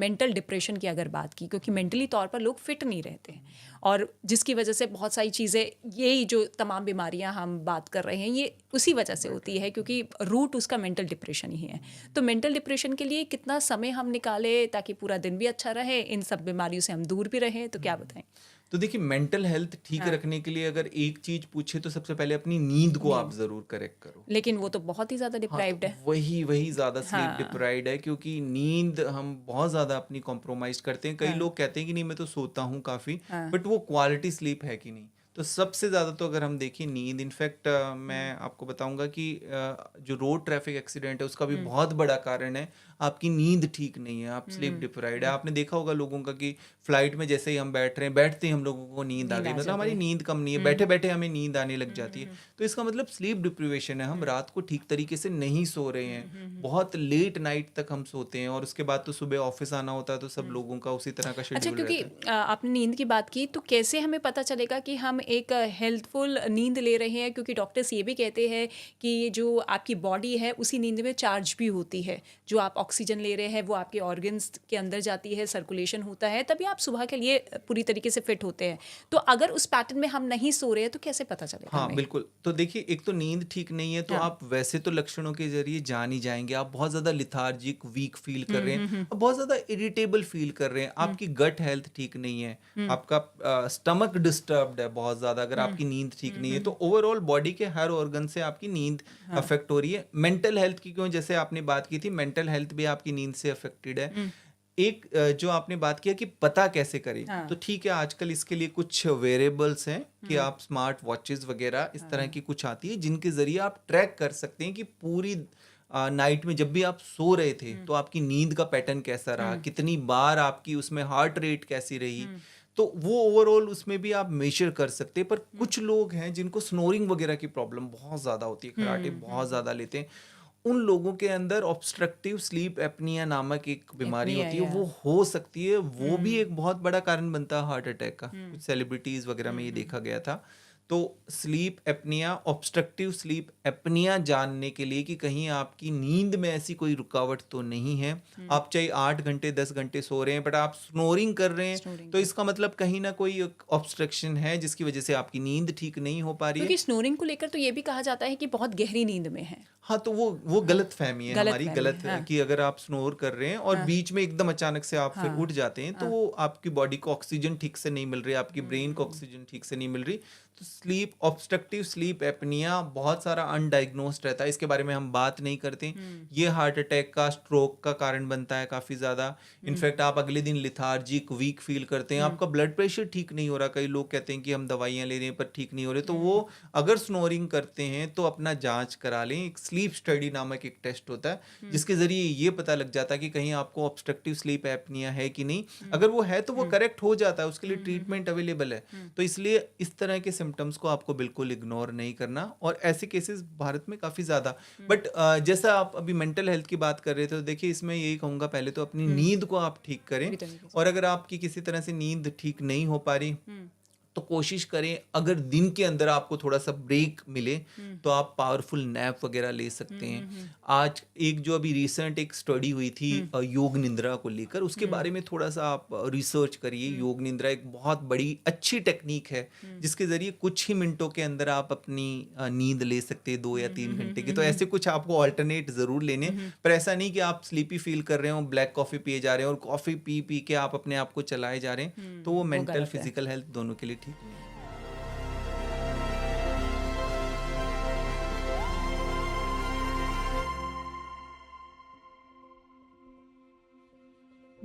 Mental depression की अगर बात की, क्योंकि मेंटली तौर पर लोग फिट नहीं रहते हैं और जिसकी वजह से बहुत सारी चीज़ें, यही जो तमाम बीमारियां हम बात कर रहे हैं ये उसी वजह से होती है, क्योंकि रूट उसका मेंटल डिप्रेशन ही है। तो मेंटल डिप्रेशन के लिए कितना समय हम निकालें ताकि पूरा दिन भी अच्छा रहे, इन सब बीमारियों से हम दूर भी रहें, तो क्या बताएं? तो देखिए, मेंटल हेल्थ ठीक हाँ, रखने के लिए अगर एक चीज पूछे तो सबसे पहले अपनी नींद को आप नींद, जरूर करेक्ट करो। लेकिन वो तो बहुत ही ज़्यादा हाँ, तो डिप्राइव्ड है। वही वही ज्यादा स्लीप हाँ, डिप्राइव्ड है, क्योंकि नींद हम बहुत ज्यादा अपनी कॉम्प्रोमाइज करते हैं। कई हाँ, लोग कहते हैं कि नहीं मैं तो सोता हूँ काफी, हाँ, बट वो क्वालिटी स्लीप है कि नहीं। तो सबसे ज्यादा तो अगर हम देखें नींद, इनफैक्ट मैं हुँ, आपको बताऊंगा कि जो रोड ट्रैफिक एक्सीडेंट है उसका भी हुँ, बहुत बड़ा कारण है आपकी नींद ठीक नहीं है, आप स्लीप हुँ, डिप्राइव्ड है। हुँ, आपने देखा होगा लोगों का कि फ्लाइट में जैसे ही हम बैठ रहे हैं, बैठते ही हम लोगों को नींद आ नींद गई, आ मतलब जाती हमारी है। नींद कम नहीं है, हुँ, बैठे हुँ, बैठे हमें नींद आने लग हुँ, जाती है। हुँ, तो इसका मतलब स्लीप डिप्रीवेशन है, हम हुँ, रात को ठीक तरीके से नहीं सो रहे हुँ, हैं, हुँ, हुँ, बहुत लेट नाइट तक हम सोते हैं, और उसके बाद तो सुबह ऑफिस आना होता है, तो सब हुँ। लोगों का उसी तरह का अच्छा, शेड्यूल क्योंकि रहता है। आपने नींद की बात की, तो कैसे हमें पता चलेगा कि हम एक हेल्थफुल नींद ले रहे हैं? क्योंकि डॉक्टर्स ये भी कहते हैं कि ये जो आपकी बॉडी है उसी नींद में चार्ज भी होती है। जो आप ऑक्सीजन ले रहे हैं वो आपके ऑर्गन्स के अंदर जाती है, सर्कुलेशन होता है, तभी आप सुबह के लिए पूरी तरीके से फिट होते हैं। तो अगर उस पैटर्न में हम नहीं सो रहे हैं तो कैसे पता चलेगा हाँ, हमें? बिल्कुल। तो देखिए, एक तो नींद ठीक नहीं है, तो हाँ। आप वैसे तो लक्षणों के ज़रिए जान ही जाएँगे। आप बहुत ज़्यादा लेथार्जिक, वीक फ़ील कर हुँ, रहे हैं, हुँ, हुँ, आप बहुत ज़्यादा इरिटेबल फ़ील कर रहे हैं, हुँ, आपकी गट हेल्थ ठीक नहीं है, हुँ, आपका स्टमक डिस्टर्ब्ड है बहुत ज़्यादा, अगर हुँ, आपकी नींद ठीक हुँ, नहीं है, हुँ, तो ओवरऑल बॉडी के हर ऑर्गन से आपकी नींद हाँ। अफ़ेक्ट हो रही है। मेंटल हेल्थ की क्यों, जैसे आपने बात की थी, मेंटल हेल्थ भी आपकी नींद से अफ़ेक्टेड है। हुँ, एक जो आपने बात किया कि पता कैसे करें, तो हाँ। ठीक है, आजकल इसके लिए कुछ वेरिएबल्स हैं कि हुँ, आप स्मार्ट वॉचेस वगैरह इस तरह हाँ। की कुछ आती है, जिनके ज़रिए आप ट्रैक कर सकते हैं कि पूरी नाइट में जब भी आप सो रहे थे हुँ, तो आपकी नींद का पैटर्न कैसा रहा, हुँ, कितनी बार आपकी उसमें हार्ट रेट कैसी रही। हुँ, तो वो ओवरऑल उसमें भी आप मेजर कर सकते हैं। पर हुँ, कुछ लोग हैं जिनको स्नोरिंग वगैरह की प्रॉब्लम बहुत ज़्यादा होती है, खर्राटे हुँ, बहुत हुँ। ज़्यादा लेते हैं, उन लोगों के अंदर ऑब्स्ट्रक्टिव स्लीप एप्निया नामक एक बीमारी एपनिया होती है, या वो हो सकती है, वो भी हुँ, एक बहुत बड़ा कारण बनता है हार्ट अटैक का। हुँ, कुछ सेलिब्रिटीज वगैरह में हुँ, ये हुँ, देखा गया था। तो sleep apnoea, obstructive sleep apnoea जानने के लिए कि कहीं आपकी नींद में ऐसी कोई रुकावट तो नहीं है, हुँ। आप चाहे 8 घंटे 10 घंटे सो रहे हैं बट आप स्नोरिंग कर रहे हैं, स्नोरिंग तो कर, इसका मतलब कहीं ना कोई ऑब्स्ट्रक्शन है जिसकी वजह से आपकी नींद ठीक नहीं हो पा रही है। क्योंकि स्नोरिंग को लेकर तो ये भी कहा जाता है कि बहुत गहरी नींद में है। हाँ, तो वो हाँ, गलतफ़हमी है हमारी, गलतफ़हमी गलत है। हाँ, कि अगर आप स्नोर कर रहे हैं और हाँ, बीच में एकदम अचानक से आप फिर हाँ, उठ जाते हैं, तो हाँ। वो आपकी बॉडी को ऑक्सीजन ठीक से नहीं मिल रही, आपकी हुँ, ब्रेन को हुँ, ऑक्सीजन ठीक से नहीं मिल रही। तो स्लीप ऑब्स्ट्रक्टिव स्लीप एपनिया बहुत सारा अनडायग्नोस्ड रहता है, इसके बारे में हम बात नहीं करते। हुँ, ये हार्ट अटैक का, स्ट्रोक का कारण बनता है काफ़ी ज़्यादा। हुँ, इनफैक्ट आप अगले दिन लेथार्जिक, वीक फ़ील करते हैं, हुँ, आपका ब्लड प्रेशर ठीक नहीं हो रहा। कई लोग कहते हैं कि हम दवाइयाँ ले रहे हैं पर ठीक नहीं हो रहे, तो हुँ, वो अगर स्नोरिंग करते हैं तो अपना जांच करा लें। एक स्लीप स्टडी नामक एक टेस्ट होता है, हुँ, जिसके ज़रिए ये पता लग जाता है कि कहीं आपको ऑब्स्ट्रक्टिव स्लीप एपनिया है कि नहीं। हुँ, अगर वो है तो वो हुँ, करेक्ट हो जाता है, उसके लिए हुँ, हुँ, हुँ, ट्रीटमेंट अवेलेबल है। हुँ, तो इसलिए इस तरह के सिम्टम्स को आपको बिल्कुल इग्नोर नहीं करना, और ऐसे केसेस भारत में काफ़ी ज़्यादा। हुँ, बट जैसा आप अभी मेंटल हेल्थ की बात कर रहे थे, तो देखिए इसमें यही कहूँगा, पहले तो अपनी हुँ, नींद को आप ठीक करें, पूरी तरीके से। और अगर आपकी किसी तरह से नींद ठीक नहीं हो पा रही, हुँ, तो कोशिश करें, अगर दिन के अंदर आपको थोड़ा सा ब्रेक मिले हुँ, तो आप पावरफुल नैप वगैरह ले हुँ, सकते हैं। हुँ, हुँ, आज एक जो अभी रिसेंट एक स्टडी हुई थी हुँ, योग निंद्रा को लेकर, उसके हुँ, बारे में थोड़ा सा आप रिसर्च करिए। हुँ, योग निंद्रा एक बहुत बड़ी अच्छी टेक्निक है, हुँ, जिसके ज़रिए कुछ ही मिनटों के अंदर आप अपनी नींद ले सकते हैं, दो या हुँ, तीन हुँ, घंटे की। हुँ, तो हुँ, ऐसे कुछ आपको अल्टरनेट ज़रूर लेने, हुँ, पर ऐसा नहीं कि आप स्लीपी फील कर रहे हो, ब्लैक कॉफ़ी पिए जा रहे हैं और कॉफ़ी पी पी के आप अपने आप को चलाए जा रहे हैं, तो वो हुँ, वो मेंटल गलत है। फिजिकल हेल्थ दोनों के लिए ठीक नहीं है।